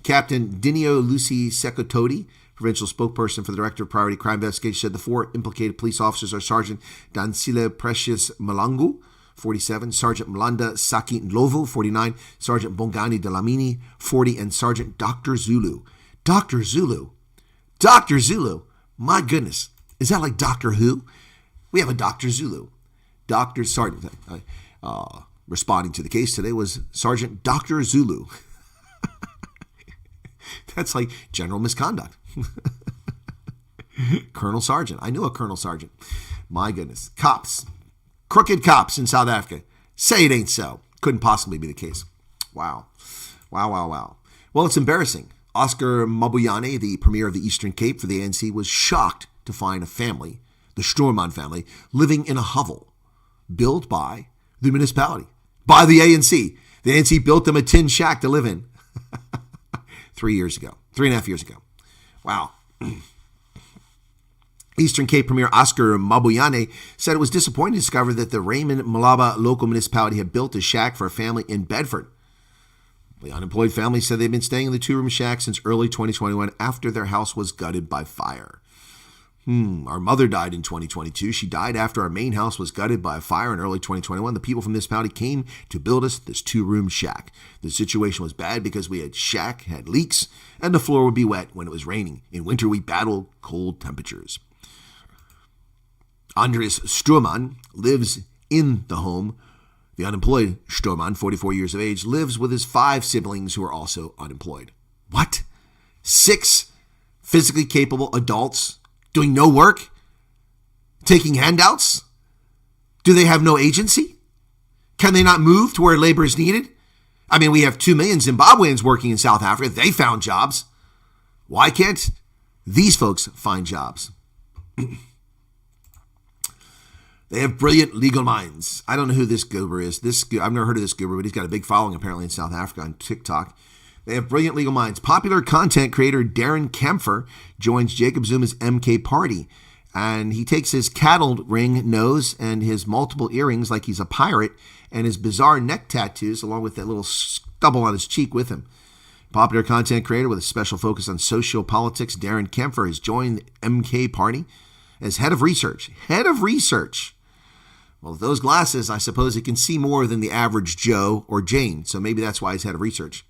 Captain Dinio Lucy Sekotodi, provincial spokesperson for the Director of Priority Crime Investigation, said the 4 implicated police officers are Sergeant Dansile Precious Malangu, 47, Sergeant Mlanda Saki Ndlovu, 49, Sergeant Bongani Delamini, 40, and Sergeant Dr. Zulu. Dr. Zulu. My goodness. Is that like Doctor Who? We have a Dr. Zulu. Dr. Sergeant. Responding to the case today was Sergeant Dr. Zulu. That's like general misconduct. Colonel Sergeant. I knew a Colonel Sergeant. My goodness. Cops. Crooked cops in South Africa. Say it ain't so. Couldn't possibly be the case. Wow. Well, it's embarrassing. Oscar Mabuyane, the premier of the Eastern Cape for the ANC, was shocked to find a family, the Sturman family, living in a hovel built by the municipality, by the ANC. The ANC built them a tin shack to live in 3.5 years ago. Wow. Eastern Cape Premier Oscar Mabuyane said it was disappointing to discover that the Raymond Malaba local municipality had built a shack for a family in Bedford. The unemployed family said they'd been staying in the 2-room shack since early 2021 after their house was gutted by fire. Our mother died in 2022. She died after our main house was gutted by a fire in early 2021. The people from this municipality came to build us this 2-room shack. The situation was bad because shack had leaks and the floor would be wet when it was raining. In winter, we battled cold temperatures. Andres Sturman lives in the home. The unemployed Sturman, 44 years of age, lives with his 5 siblings who are also unemployed. What? 6 physically capable adults doing no work? Taking handouts? Do they have no agency? Can they not move to where labor is needed? I mean, we have 2 million Zimbabweans working in South Africa. They found jobs. Why can't these folks find jobs? They have brilliant legal minds. I don't know who this goober is. I've never heard of this goober, but he's got a big following apparently in South Africa on TikTok. They have brilliant legal minds. Popular content creator Darren Kempfer joins Jacob Zuma's MK party. And he takes his cattle ring nose and his multiple earrings like he's a pirate and his bizarre neck tattoos along with that little stubble on his cheek with him. Popular content creator with a special focus on socio-politics, Darren Kempfer has joined the MK party as head of research. Well, with those glasses, I suppose he can see more than the average Joe or Jane, so maybe that's why he's head of research.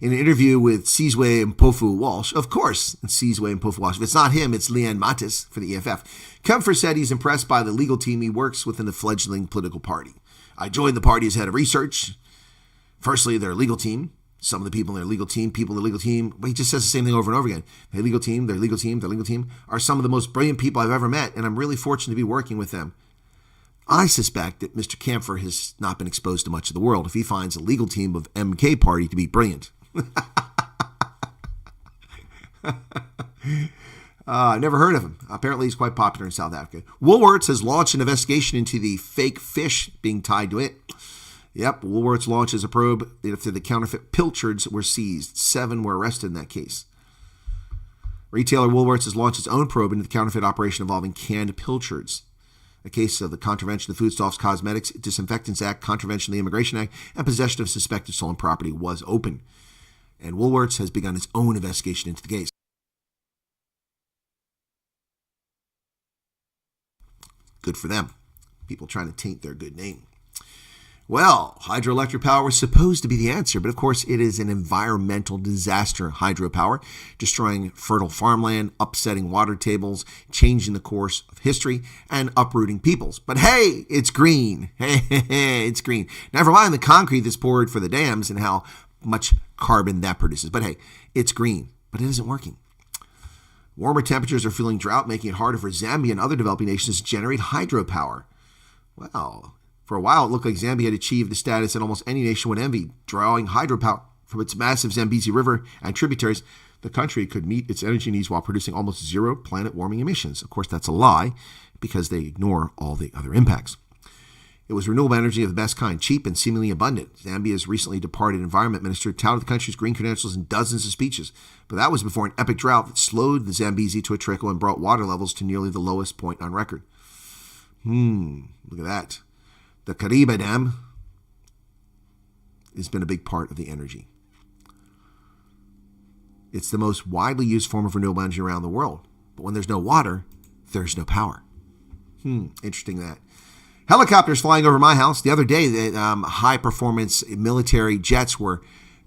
In an interview with Sizwe Mpofu Walsh, of course, Sizwe Mpofu Walsh. If it's not him, it's Leanne Mattis for the EFF. Kempfer said he's impressed by the legal team he works within the fledgling political party. I joined the party as head of research. Firstly, their legal team. Some of the people in their legal team, but he just says the same thing over and over again. Their legal team are some of the most brilliant people I've ever met, and I'm really fortunate to be working with them. I suspect that Mr. Kempfer has not been exposed to much of the world if he finds a legal team of MK party to be brilliant. I've never heard of him. Apparently he's quite popular in South Africa. Woolworths has launched an investigation into the fake fish being tied to it. Yep, Woolworths launches a probe after the counterfeit pilchards were seized. 7 were arrested in that case. Retailer Woolworths has launched its own probe into the counterfeit operation involving canned pilchards. A case of the contravention of the Foodstuffs Cosmetics Disinfectants Act, contravention of the Immigration Act, and possession of suspected stolen property was open. And Woolworths has begun its own investigation into the case. Good for them. People trying to taint their good name. Well, hydroelectric power was supposed to be the answer, but of course it is an environmental disaster, hydropower, destroying fertile farmland, upsetting water tables, changing the course of history, and uprooting peoples. But hey, it's green. Hey, it's green. Never mind the concrete that's poured for the dams and how much carbon that produces. But hey, it's green, but it isn't working. Warmer temperatures are fueling drought, making it harder for Zambia and other developing nations to generate hydropower. Well, for a while, it looked like Zambia had achieved the status that almost any nation would envy, drawing hydropower from its massive Zambezi River and tributaries. The country could meet its energy needs while producing almost zero planet-warming emissions. Of course, that's a lie because they ignore all the other impacts. It was renewable energy of the best kind, cheap and seemingly abundant. Zambia's recently departed environment minister touted the country's green credentials in dozens of speeches, but that was before an epic drought that slowed the Zambezi to a trickle and brought water levels to nearly the lowest point on record. Look at that. The Kariba Dam has been a big part of the energy. It's the most widely used form of renewable energy around the world. But when there's no water, there's no power. Interesting that. Helicopters flying over my house. The other day, high-performance military jets were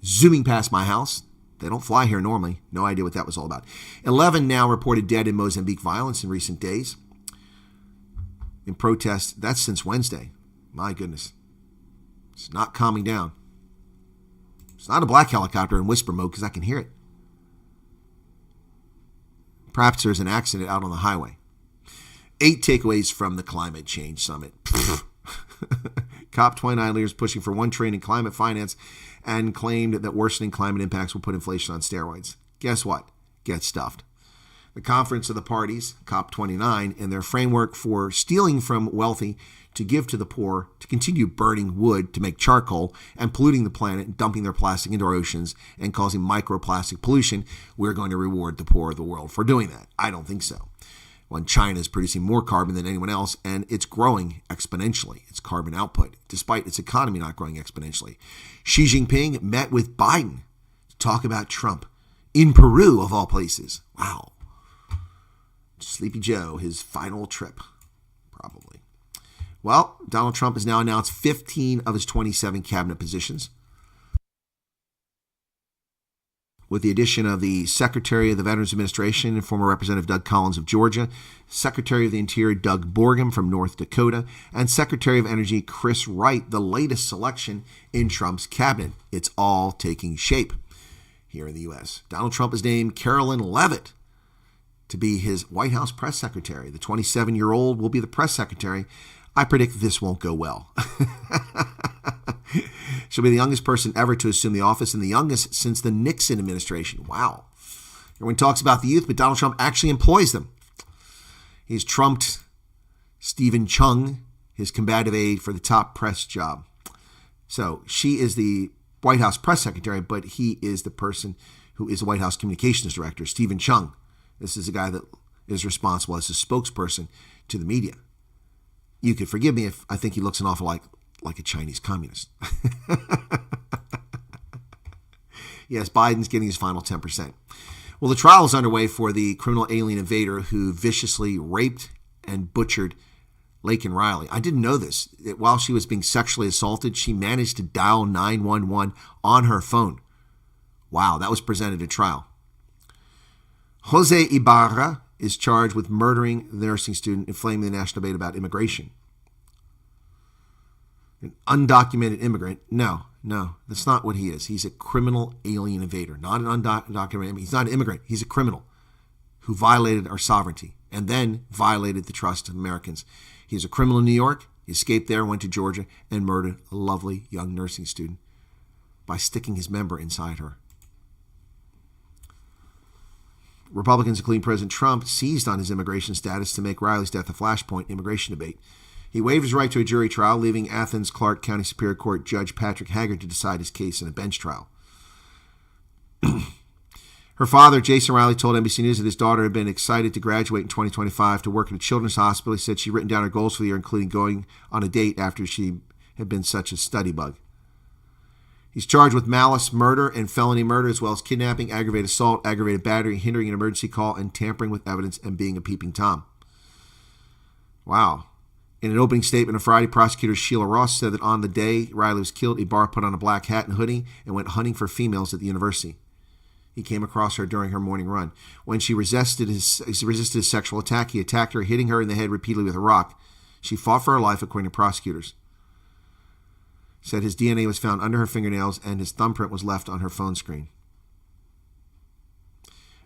zooming past my house. They don't fly here normally. No idea what that was all about. 11 now reported dead in Mozambique violence in recent days. In protest, that's since Wednesday. My goodness. It's not calming down. It's not a black helicopter in whisper mode because I can hear it. Perhaps there's an accident out on the highway. 8 takeaways from the climate change summit. COP29 leaders pushing for $1 trillion in climate finance and claimed that worsening climate impacts will put inflation on steroids. Guess what? Get stuffed. The Conference of the Parties, COP29, and their framework for stealing from wealthy to give to the poor, to continue burning wood to make charcoal and polluting the planet and dumping their plastic into our oceans and causing microplastic pollution, we're going to reward the poor of the world for doing that. I don't think so. When China is producing more carbon than anyone else, and it's growing exponentially, its carbon output, despite its economy not growing exponentially. Xi Jinping met with Biden to talk about Trump in Peru, of all places. Wow. Sleepy Joe, his final trip, probably. Well, Donald Trump has now announced 15 of his 27 cabinet positions, with the addition of the Secretary of the Veterans Administration and former Representative Doug Collins of Georgia, Secretary of the Interior Doug Burgum from North Dakota, and Secretary of Energy Chris Wright, the latest selection in Trump's cabinet. It's all taking shape here in the U.S. Donald Trump has named Carolyn Leavitt to be his White House press secretary. The 27-year-old will be the press secretary. I predict this won't go well. She'll be the youngest person ever to assume the office and the youngest since the Nixon administration. Wow. Everyone talks about the youth, but Donald Trump actually employs them. He's trumped Stephen Chung, his combative aide, for the top press job. So she is the White House press secretary, but he is the person who is the White House communications director, Stephen Chung. This is the guy that is responsible as a spokesperson to the media. You could forgive me if I think he looks an awful lot like a Chinese communist. Yes, Biden's getting his final 10%. Well, the trial is underway for the criminal alien invader who viciously raped and butchered Laken Riley. I didn't know this. While she was being sexually assaulted, she managed to dial 911 on her phone. Wow, that was presented at trial. Jose Ibarra is charged with murdering the nursing student, inflaming the national debate about immigration. An undocumented immigrant? No, that's not what he is. He's a criminal alien invader, not an undocumented. He's not an immigrant. He's a criminal who violated our sovereignty and then violated the trust of Americans. He's a criminal in New York. He escaped there, went to Georgia, and murdered a lovely young nursing student by sticking his member inside her. Republicans, including President Trump, seized on his immigration status to make Riley's death a flashpoint immigration debate. He waived his right to a jury trial, leaving Athens Clarke County Superior Court Judge Patrick Haggard to decide his case in a bench trial. Her father, Jason Riley, told NBC News that his daughter had been excited to graduate in 2025 to work at a children's hospital. He said she'd written down her goals for the year, including going on a date after she had been such a study bug. He's charged with malice, murder, and felony murder, as well as kidnapping, aggravated assault, aggravated battery, hindering an emergency call, and tampering with evidence and being a peeping Tom. Wow. In an opening statement on Friday, prosecutor Sheila Ross said that on the day Riley was killed, Ibarra put on a black hat and hoodie and went hunting for females at the university. He came across her during her morning run. When she resisted his sexual attack, he attacked her, hitting her in the head repeatedly with a rock. She fought for her life, according to prosecutors. Said his DNA was found under her fingernails and his thumbprint was left on her phone screen.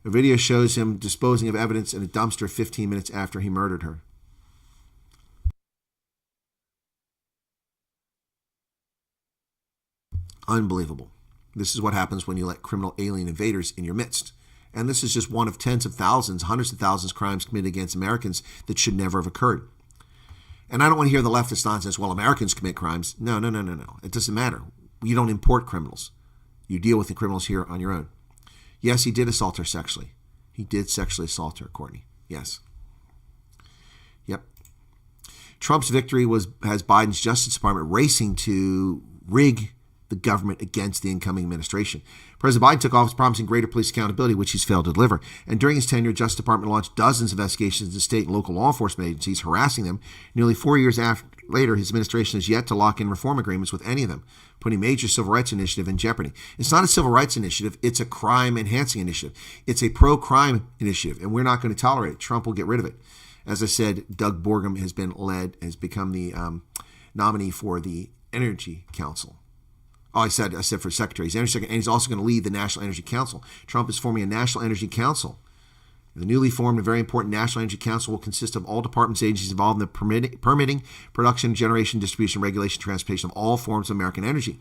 A video shows him disposing of evidence in a dumpster 15 minutes after he murdered her. Unbelievable. This is what happens when you let criminal alien invaders in your midst. And this is just one of tens of thousands, hundreds of thousands of crimes committed against Americans that should never have occurred. And I don't want to hear the leftist nonsense, well, Americans commit crimes. No. It doesn't matter. You don't import criminals. You deal with the criminals here on your own. Yes, he did assault her sexually. He did sexually assault her, Courtney. Yes. Yep. Trump's victory has Biden's Justice Department racing to rig the government against the incoming administration. President Biden took office promising greater police accountability, which he's failed to deliver. And during his tenure, Justice Department launched dozens of investigations into state and local law enforcement agencies, harassing them. Nearly 4 years later, his administration has yet to lock in reform agreements with any of them, putting major civil rights initiative in jeopardy. It's not a civil rights initiative. It's a crime-enhancing initiative. It's a pro-crime initiative, and we're not going to tolerate it. Trump will get rid of it. As I said, Doug Burgum has become the nominee for the Energy Council. Oh, I said for secretary. He's energy secretary, and he's also going to lead the National Energy Council. Trump is forming a National Energy Council. The newly formed and very important National Energy Council will consist of all departments and agencies involved in the permitting, production, generation, distribution, regulation, transportation of all forms of American energy.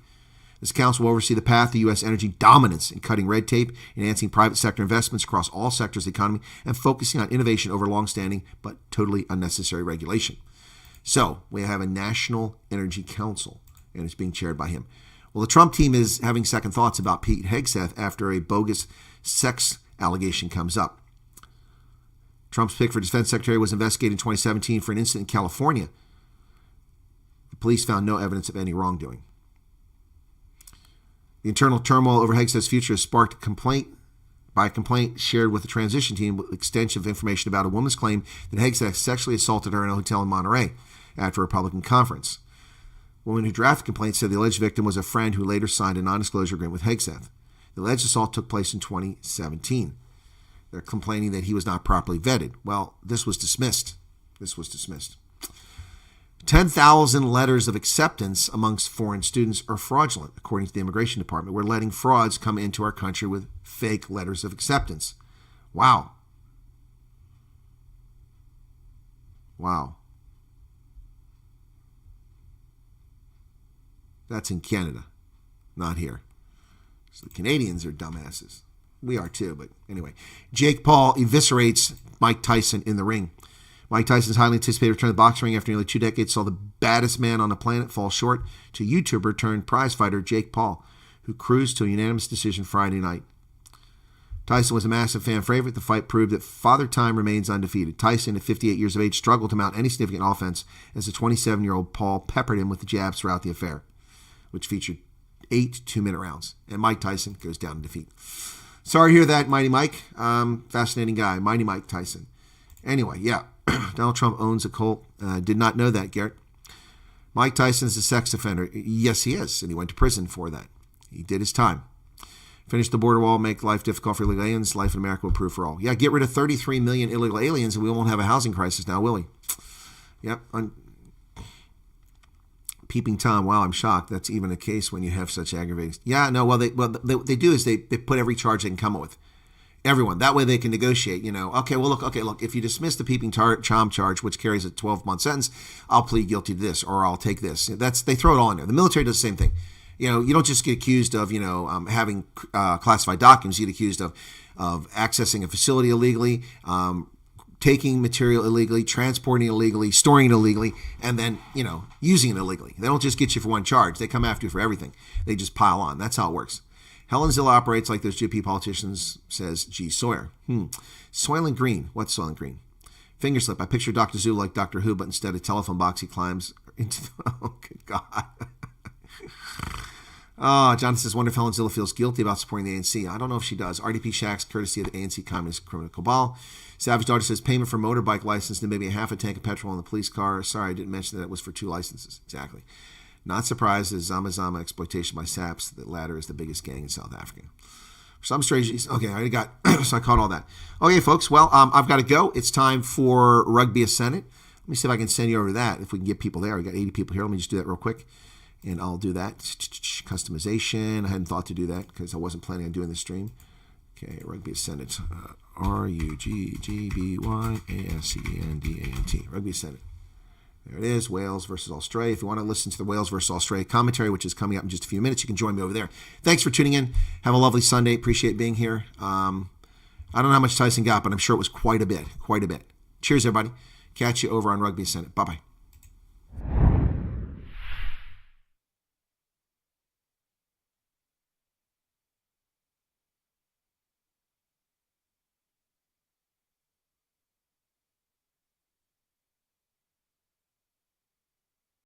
This council will oversee the path to U.S. energy dominance in cutting red tape, enhancing private sector investments across all sectors of the economy, and focusing on innovation over longstanding but totally unnecessary regulation. So we have a National Energy Council, and it's being chaired by him. Well, the Trump team is having second thoughts about Pete Hegseth after a bogus sex allegation comes up. Trump's pick for defense secretary was investigated in 2017 for an incident in California. The police found no evidence of any wrongdoing. The internal turmoil over Hegseth's future has sparked a complaint shared with the transition team with extensive information about a woman's claim that Hegseth sexually assaulted her in a hotel in Monterey after a Republican conference. The woman who drafted the complaint said the alleged victim was a friend who later signed a non-disclosure agreement with Hegseth. The alleged assault took place in 2017. They're complaining that he was not properly vetted. Well, this was dismissed. 10,000 letters of acceptance amongst foreign students are fraudulent, according to the Immigration Department. We're letting frauds come into our country with fake letters of acceptance. Wow. That's in Canada, not here. So the Canadians are dumbasses. We are too, but anyway. Jake Paul eviscerates Mike Tyson in the ring. Mike Tyson's highly anticipated return to the boxing ring after nearly 2 decades saw the baddest man on the planet fall short to YouTuber turned prize fighter Jake Paul, who cruised to a unanimous decision Friday night. Tyson was a massive fan favorite. The fight proved that Father Time remains undefeated. Tyson, at 58 years of age, struggled to mount any significant offense as the 27-year-old Paul peppered him with the jabs throughout the affair, which featured 8 2-minute rounds. And Mike Tyson goes down in defeat. Sorry to hear that, Mighty Mike. Fascinating guy, Mighty Mike Tyson. Anyway, yeah, Donald Trump owns a cult. Did not know that, Garrett. Mike Tyson's a sex offender. Yes, he is, and he went to prison for that. He did his time. Finish the border wall, make life difficult for illegal aliens. Life in America will improve for all. Yeah, get rid of 33 million illegal aliens, and we won't have a housing crisis now, will we? Yep. Peeping Tom, wow, I'm shocked. That's even a case when you have such aggravating. Yeah, no, what they do is they put every charge they can come up with. Everyone. That way they can negotiate, Okay, look, if you dismiss the Peeping Tom charge, which carries a 12-month sentence, I'll plead guilty to this, or I'll take this. They throw it all in there. The military does the same thing. You don't just get accused of, having classified documents. You get accused of accessing a facility illegally, taking material illegally, transporting it illegally, storing it illegally, and then, using it illegally. They don't just get you for one charge. They come after you for everything. They just pile on. That's how it works. Helen Zilla operates like those GOP politicians, says G. Sawyer. Soylent Green. What's Soylent Green? Finger slip. I picture Dr. Zoo like Doctor Who, but instead of telephone box, he climbs into the... Oh, good God. Jonathan says, wonder if Helen Zilla feels guilty about supporting the ANC. I don't know if she does. RDP Shacks, courtesy of the ANC Communist Criminal Cabal. Savage Daughter says, payment for motorbike license, maybe a half a tank of petrol in the police car. Sorry, I didn't mention that it was for 2 licenses. Exactly. Not surprised as Zama exploitation by SAPs. The latter is the biggest gang in South Africa. For some strange reason. Okay, I already got, so I caught all that. Okay, folks, well, I've got to go. It's time for Rugby Senate. Let me see if I can send you over to that, if we can get people there. We got 80 people here. Let me just do that real quick, and I'll do that. Customization. I hadn't thought to do that because I wasn't planning on doing the stream. Okay, Rugby Senate. RUGGBYASCENDANT. Rugby Senate. There it is, Wales versus Australia. If you want to listen to the Wales versus Australia commentary, which is coming up in just a few minutes, you can join me over there. Thanks for tuning in. Have a lovely Sunday. Appreciate being here. I don't know how much Tyson got, but I'm sure it was quite a bit. Cheers, everybody. Catch you over on Rugby Senate. Bye-bye.